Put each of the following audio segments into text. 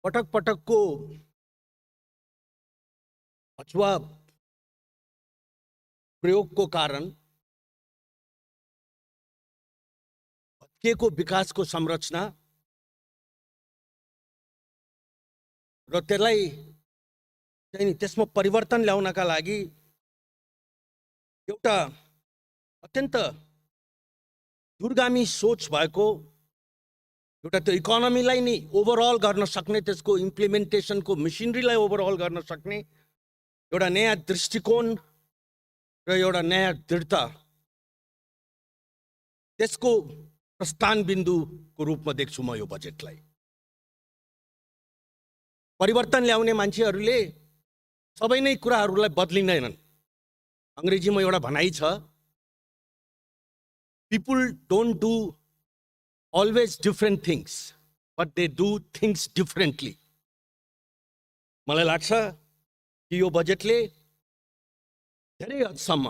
पटक पटक को अथवा प्रयोग को कारण भत्किएको विकासको संरचना र त्यसलाई चाहिँ त्यसमा परिवर्तन ल्याउनका लागि एउटा अत्यन्त दूरगामी सोच भएको एउटा त्यो इकोनोमीलाई नि ओभरअल गर्न सक्ने, त्यसको इम्प्लिमेन्टेसनको मिसिनरीलाई ओभरअल गर्न सक्ने एउटा नयाँ दृष्टिकोण र एउटा नयाँ दृढता, त्यसको प्रस्थान बिन्दुको रूपमा देख्छु म यो बजेटलाई। परिवर्तन ल्याउने मान्छेहरूले सबै नै कुराहरूलाई बदलिँदैनन्। अंग्रेजीमा एउटा भनाइ छ, people don't do always different things, but they do things differently. मलाई लाग्छ कि यो बजेटले धेरै हदसम्म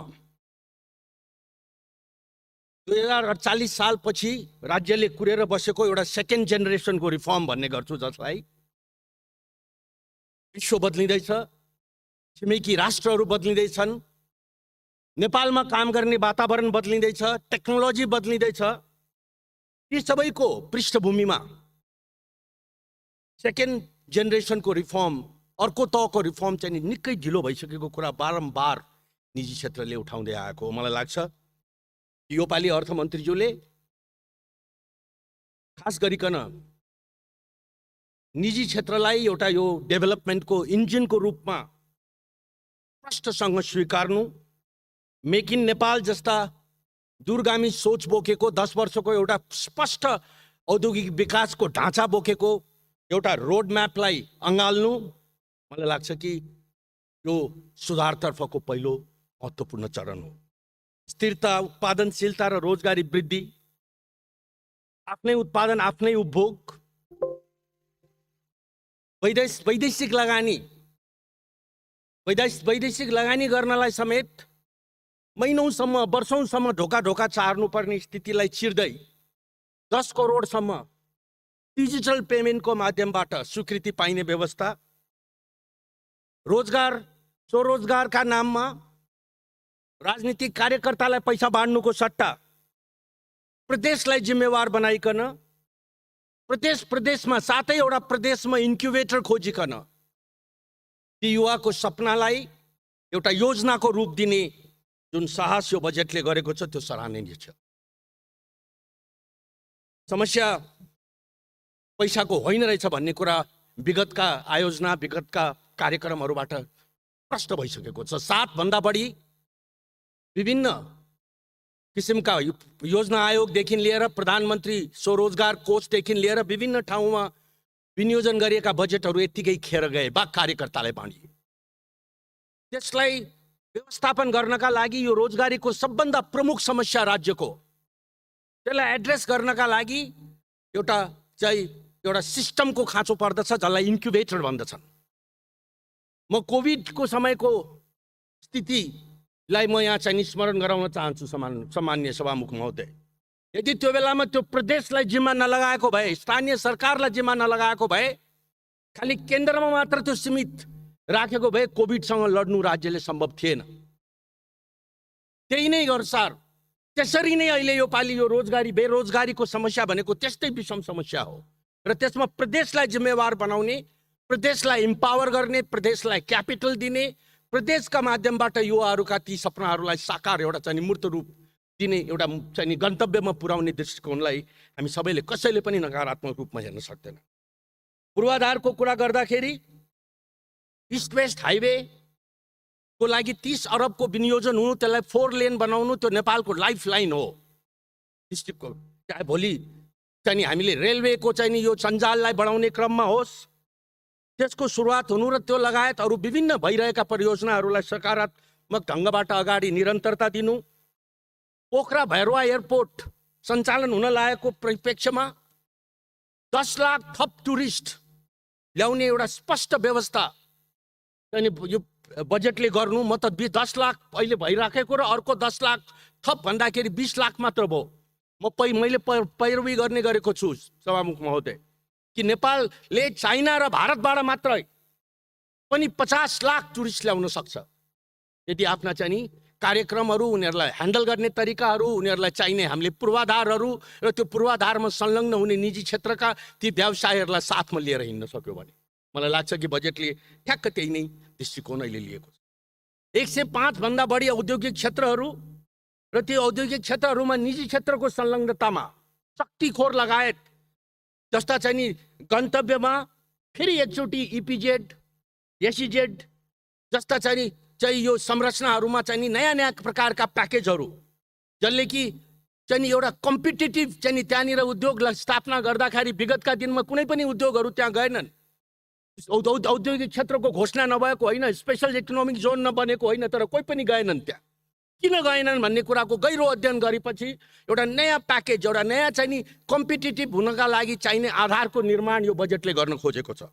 2048 सालपछि राज्यले कुरेर बसेको एउटा सेकेन्ड जेनेरेसनको रिफर्म भन्ने गर्छु, जसलाई विश्व बदलिँदैछ, छिमेकी राष्ट्रहरू बदलिँदैछन्, नेपालमा काम गर्ने वातावरण बदलिँदैछ, टेक्नोलोजी बदलिँदैछ। यी सबैको पृष्ठभूमिमा सेकेन्ड जेनेरेसनको रिफर्म, अर्को तहको रिफर्म चाहिँ निकै ढिलो भइसकेको कुरा बारम्बार निजी क्षेत्रले उठाउँदै आएको हो। मलाई लाग्छ यो पालि अर्थमन्त्रीज्यूले खास गरिकन निजी क्षेत्रलाई एउटा यो डेभलपमेन्टको इन्जिनको रूपमा स्पष्टसँग स्वीकार्नु, मेक इन नेपाल जस्ता दूरगामी सोच बोकेको 10 वर्षको एउटा स्पष्ट औद्योगिक विकासको ढाँचा बोकेको एउटा रोड म्यापलाई अँगाल्नु, मलाई लाग्छ कि यो सुधारतर्फको पहिलो महत्त्वपूर्ण चरण हो। स्थिरता, उत्पादनशीलता र रोजगारी वृद्धि, आफ्नै उत्पादन आफ्नै उपभोग, वैदेशिक लगानी गर्नलाई समेत महिनौसम्म वर्षौंसम्म ढोका चार्नुपर्ने स्थितिलाई चिर्दै 10 करोडसम्म डिजिटल पेमेन्टको माध्यमबाट स्वीकृति पाइने व्यवस्था, रोजगार स्वरोजगारका नाममा राजनीतिक कार्यकर्तालाई पैसा बाँड्नुको सट्टा प्रदेशलाई जिम्मेवार बनाइकन प्रदेशमा 7वटा प्रदेशमा इन्क्युबेटर खोजिकन ती युवाको सपनालाई एउटा योजनाको रूप दिने जुन साहस यो बजेटले गरेको छ त्यो सराहनीय छ। समस्या पैसाको होइन रहेछ भन्ने कुरा विगतका आयोजना, विगतका कार्यक्रमहरूबाट प्रष्ट भइसकेको छ। 7 भन्दा बढी विभिन्न किसिमका योजना आयोगदेखि लिएर प्रधानमन्त्री स्वरोजगार कोषदेखि लिएर विभिन्न ठाउँमा विनियोजन गरिएका बजेटहरू यतिकै खेर गए, बा कार्यकर्तालाई बाँडिए। त्यसलाई व्यवस्थापन गर्नका लागि यो रोजगारीको सबभन्दा प्रमुख समस्या राज्यको, त्यसलाई एड्रेस गर्नका लागि एउटा सिस्टमको खाँचो पर्दछ, जसलाई इन्क्युबेटर भन्दछन्। म कोभिडको समयको स्थितिलाई म यहाँ चाहिँ स्मरण गराउन चाहन्छु सम्माननीय सभामुख महोदय। यदि त्यो बेलामा त्यो प्रदेशलाई जिम्मा नलगाएको भए, स्थानीय सरकारलाई जिम्मा नलगाएको भए, खालि केन्द्रमा मात्र त्यो सीमित राखेको भए कोभिडसँग लड्नु राज्यले सम्भव थिएन। त्यही नै अनुसार त्यसरी नै अहिले यो पालि यो रोजगारी बेरोजगारीको समस्या भनेको त्यस्तै विषम समस्या हो र त्यसमा प्रदेशलाई जिम्मेवार बनाउने, प्रदेशलाई इम्पावर गर्ने, प्रदेशलाई क्यापिटल दिने, प्रदेशका माध्यमबाट युवाहरूका ती सपनाहरूलाई साकार एउटा चाहिँ मूर्त रूप दिने, एउटा चाहिँ गन्तव्यमा पुर्याउने दृष्टिकोणलाई हामी सबैले कसैले पनि नकारात्मक रूपमा हेर्न सक्दैन। पूर्वाधारको कुरा गर्दाखेरि इस्ट वेस्ट हाइवे को लागि 30 अरबको विनियोजन हुनु, त्यसलाई 4 लेन बनाउनु, त्यो नेपालको लाइफ लाइन हो डिस्ट्रिक्टको। चाहे भोलि चाहिँ हामीले रेलवेको चाहिँ यो सञ्जाललाई बढाउने क्रममा होस्, त्यसको सुरुवात हुनु र त्यो लगायत अरू विभिन्न भइरहेका परियोजनाहरूलाई सकारात्मक ढङ्गबाट अगाडि निरन्तरता दिनु, पोखरा भैरवा एयरपोर्ट सञ्चालन हुन लागेको परिप्रेक्ष्यमा 10 लाख थप टुरिस्ट ल्याउने एउटा स्पष्ट व्यवस्था अनि यो बजेटले गर्नु। म त 10 लाख अहिले भइराखेको र अर्को 10 लाख थप भन्दाखेरि 20 लाख मात्र भयो। मैले पैरवी गर्ने गरेको छु सभामुख महोदय कि नेपालले चाइना र भारतबाट मात्रै पनि 50 लाख टुरिस्ट ल्याउन सक्छ यदि आफ्ना चाहिँ नि कार्यक्रमहरू उनीहरूलाई ह्यान्डल गर्ने तरिकाहरू उनीहरूलाई चाहिने हामीले पूर्वाधारहरू र त्यो पूर्वाधारमा संलग्न हुने निजी क्षेत्रका ती व्यवसायहरूलाई साथमा लिएर हिँड्न सक्यो भने मलाई लाग्छ कि बजेटले ठ्याक्क त्यही नै दृष्टिकोण अहिले लिएको छ। 105 भन्दा बढी औद्योगिक क्षेत्रहरू र त्यो औद्योगिक क्षेत्रहरूमा निजी क्षेत्रको संलग्नतामा शक्तिखोर लगायत जस्ता चाहिँ नि गन्तव्यमा फेरि एकचोटि इपिजेड एसइजेड जस्ता चाहिँ यो संरचनाहरूमा चाहिँ नि नयाँ नयाँ प्रकारका प्याकेजहरू जसले कि चाहिँ नि एउटा कम्पिटिटिभ चाहिँ नि त्यहाँनिर उद्योगलाई स्थापना गर्दाखेरि विगतका दिनमा कुनै पनि उद्योगहरू त्यहाँ गएनन्। औद्योगिक क्षेत्रको घोषणा नभएको होइन, स्पेसल इकोनोमिक जोन नबनेको होइन, तर कोही पनि गएनन् त्यहाँ। किन गएनन् भन्ने कुराको गहिरो अध्ययन गरेपछि एउटा नयाँ प्याकेज एउटा नयाँ चाहिँ नि कम्पिटिटिभ हुनका लागि चाहिने आधारको निर्माण यो बजेटले गर्न खोजेको छ।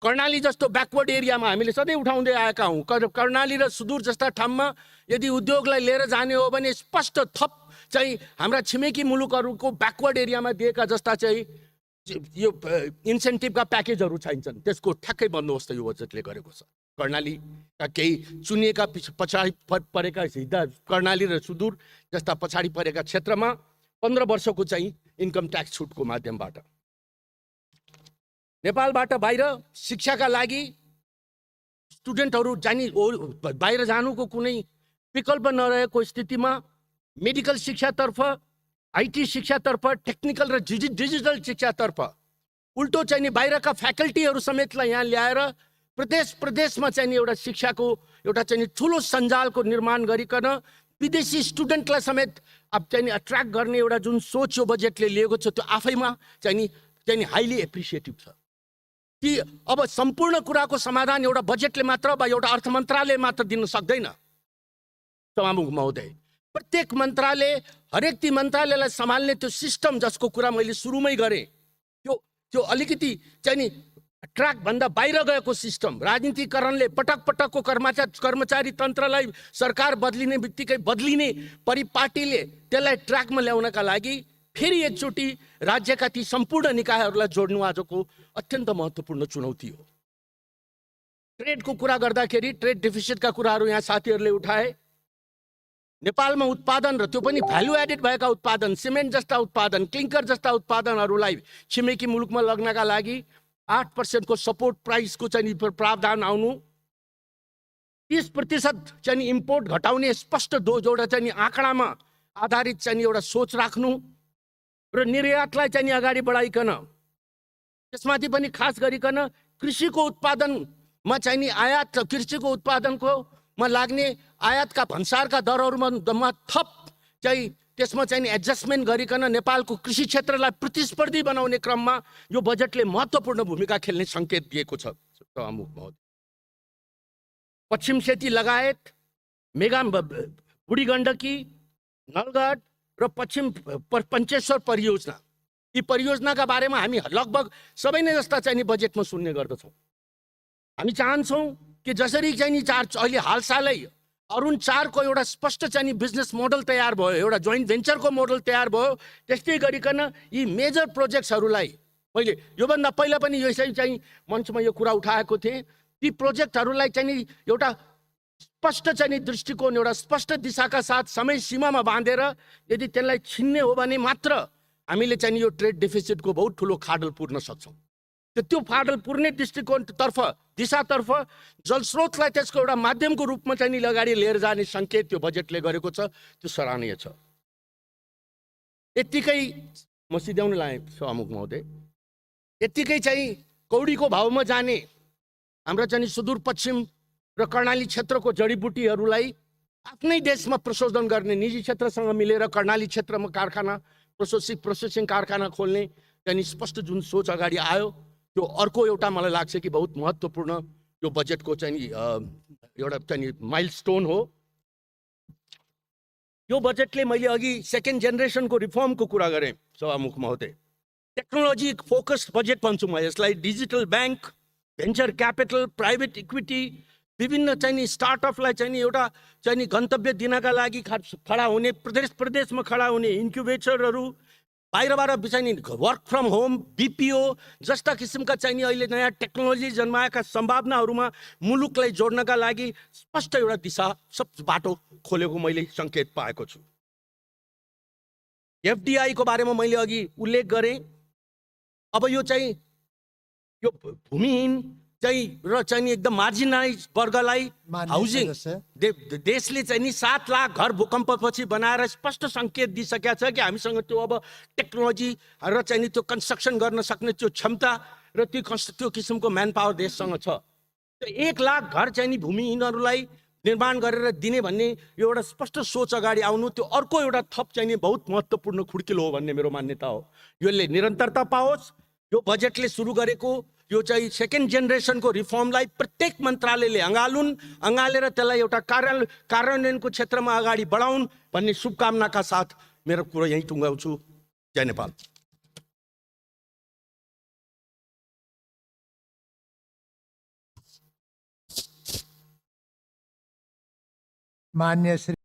कर्णाली जस्तो ब्याकवर्ड एरियामा हामीले सधैँ उठाउँदै आएका हौँ। कर्णाली र सुदूर जस्ता ठाउँमा यदि उद्योगलाई लिएर जाने हो भने स्पष्ट थप चाहिँ हाम्रा छिमेकी मुलुकहरूको ब्याकवर्ड एरियामा दिएका जस्ता चाहिँ यो इन्सेन्टिभका प्याकेजहरू चाहिन्छन्। त्यसको ठ्याक्कै बन्दोबस्त यो बजेटले गरेको छ। कर्णालीका केही चुनिएका पछाडि परेका कर्णाली र सुदूर जस्ता पछाडि परेका क्षेत्रमा 15 वर्षको चाहिँ इन्कम ट्याक्स छुटको माध्यमबाट नेपालबाट बाहिर शिक्षाका लागि स्टुडेन्टहरू बाहिर जानुको कुनै विकल्प नरहेको स्थितिमा मेडिकल शिक्षातर्फ, आइटी शिक्षातर्फ, टेक्निकल र डिजिटल शिक्षातर्फ उल्टो चाहिँ नि बाहिरका फ्याकल्टीहरू समेतलाई यहाँ ल्याएर प्रदेशमा चाहिँ नि एउटा शिक्षाको एउटा चाहिँ नि ठुलो सञ्जालको निर्माण गरिकन विदेशी स्टुडेन्टलाई समेत अब चाहिँ नि अट्र्याक्ट गर्ने एउटा जुन सोच यो बजेटले लिएको छ त्यो आफैमा चाहिँ नि हाइली एप्रिसिएटिभ छ। कि अब सम्पूर्ण कुराको समाधान एउटा बजेटले मात्र वा एउटा अर्थ मन्त्रालय मात्र दिन सक्दैन सभामुख महोदय। प्रत्येक मन्त्रालय हरेक ती मन्त्रालयलाई सम्हाल्ने त्यो सिस्टम जसको कुरा मैले सुरुमै गरेँ त्यो अलिकति चाहिँ नि ट्र्याक भन्दा बाहिर गएको सिस्टम राजनीतिकरणले पटक पटकको कर्मचारी तन्त्रलाई सरकार बदलिने बित्तिकै बदलिने परिपाटीले त्यसलाई ट्र्याकमा ल्याउनका लागि फेरि एकचोटि राज्यका ती सम्पूर्ण निकायहरूलाई जोड्नु आजको अत्यन्त महत्त्वपूर्ण चुनौती हो। ट्रेडको कुरा गर्दाखेरि ट्रेड डेफिसिटका कुराहरू यहाँ साथीहरूले उठाए। नेपालमा उत्पादन र त्यो पनि भ्यालु एडेड भएका उत्पादन, सिमेन्ट जस्ता उत्पादन, क्लिङ्कर जस्ता उत्पादनहरूलाई छिमेकी मुलुकमा लग्नका लागि 8% को सपोर्ट प्राइसको चाहिँ प्रावधान आउनु, 30% चाहिँ इम्पोर्ट घटाउने स्पष्ट एउटा चाहिँ आँकडामा आधारित चाहिँ एउटा सोच राख्नु र निर्यातलाई चाहिँ अगाडि बढाइकन त्यसमाथि पनि खास गरिकन कृषिको उत्पादनमा चाहिँ आयात कृषिको उत्पादनको मा लाग्ने आयातका भन्सारका दरहरूमा थप चाहिँ त्यसमा चाहिँ एडजस्टमेन्ट गरिकन नेपालको कृषि क्षेत्रलाई प्रतिस्पर्धी बनाउने क्रममा यो बजेटले महत्त्वपूर्ण भूमिका खेल्ने सङ्केत दिएको छ सभामुख महोदय। पश्चिम सेती लगायत मेगा बुढी गण्डकी, नलगढ र पश्चिम पञ्चेश्वर परियोजना, यी परियोजनाका बारेमा हामी लगभग सबै नै जस्ता चाहिँ बजेटमा सुन्ने गर्दछौँ। हामी चाहन्छौँ कि जसरी चाहिँ अहिले हालसालै अरुण 4 को एउटा स्पष्ट चाहिँ बिजनेस मोडल तयार भयो, एउटा जोइन्ट भेन्चरको मोडल तयार भयो, त्यस्तै गरिकन यी मेजर प्रोजेक्ट्सहरूलाई मैले योभन्दा पहिला पनि यसै चाहिँ मञ्चमा यो कुरा उठाएको थिएँ। ती प्रोजेक्टहरूलाई चाहिँ एउटा स्पष्ट चाहिँ दृष्टिकोण, एउटा स्पष्ट दिशाका साथ समय सीमामा बाँधेर यदि त्यसलाई छिन्ने हो भने मात्र हामीले चाहिँ यो ट्रेड डेफिसिटको बहुत ठुलो खाडल पुर्न सक्छौँ। त्यो फाडल पुर्ने दृष्टिकोणतर्फ, दिशातर्फ जलस्रोतलाई त्यसको एउटा माध्यमको रूपमा चाहिँ अगाडि लिएर जाने सङ्केत त्यो बजेटले गरेको छ, त्यो सराहनीय छ। यत्तिकै म सिध्याउन लाएँ सभामुख महोदय, यत्तिकै चाहिँ कौडीको भावमा जाने हाम्रा चाहिँ सुदूरपश्चिम र कर्णाली क्षेत्रको जडीबुटीहरूलाई आफ्नै देशमा प्रशोधन गर्ने, निजी क्षेत्रसँग मिलेर कर्णाली क्षेत्रमा कारखाना प्रोसेसिङ कारखाना खोल्ने चाहिँ स्पष्ट जुन सोच अगाडि आयो, त्यो अर्को एउटा मलाई लाग्छ कि बहुत महत्त्वपूर्ण यो बजेटको चाहिँ एउटा चाहिँ माइलस्टोन हो। यो बजेटले मैले अघि सेकेन्ड जेनेरेसनको रिफर्मको कुरा गरेँ सभामुख महोदय। टेक्नोलोजी फोकस्ड बजेट भन्छु म यसलाई। Digital bank, venture capital, private equity विभिन्न चाहिँ नि स्टार्टअपलाई चाहिँ नि एउटा चाहिँ नि गन्तव्य दिनका लागि खडा हुने प्रदेशमा खडा हुने इन्क्युबेटरहरू, बाहिरबाट चाहिँ नि वर्क फ्रम होम, बिपिओ जस्ता किसिमका चाहिँ नि अहिले नयाँ टेक्नोलोजी जन्माएका सम्भावनाहरूमा मुलुकलाई जोड्नका लागि स्पष्ट एउटा दिशा सब बाटो खोलेको मैले सङ्केत पाएको छु। एफडिआई को बारेमा मैले अघि उल्लेख गरेँ। अब यो चाहिँ यो भूमिहीन चाहिँ र चाहिँ एकदम मार्जिनाइज वर्गलाई हाउसिङ देशले चाहिँ नि 7 लाख घर भूकम्पपछि बनाएर स्पष्ट सङ्केत दिइसकेको छ कि हामीसँग त्यो अब टेक्नोलोजी र चाहिँ नि त्यो कन्स्ट्रक्सन गर्न सक्ने त्यो क्षमता र त्यो किसिमको म्यान पावर देशसँग छ। त्यो 1 लाख घर चाहिँ नि भूमिहीनहरूलाई निर्माण गरेर दिने भन्ने यो एउटा स्पष्ट सोच अगाडि आउनु त्यो अर्को एउटा थप चाहिँ नि बहुत महत्त्वपूर्ण खुड्किलो हो भन्ने मेरो मान्यता हो। यसले निरन्तरता पाओस्। यो बजेटले सुरु गरेको यो चाहिँ सेकेन्ड जेनेरेसनको रिफर्मलाई प्रत्येक मन्त्रालयले अँगालेर त्यसलाई एउटा कार्यान्वयनको क्षेत्रमा अगाडि बढाउन् भन्ने शुभकामनाका साथ मेरो कुरा यहीँ टुङ्गाउँछु। जय नेपाल। मान्य श्री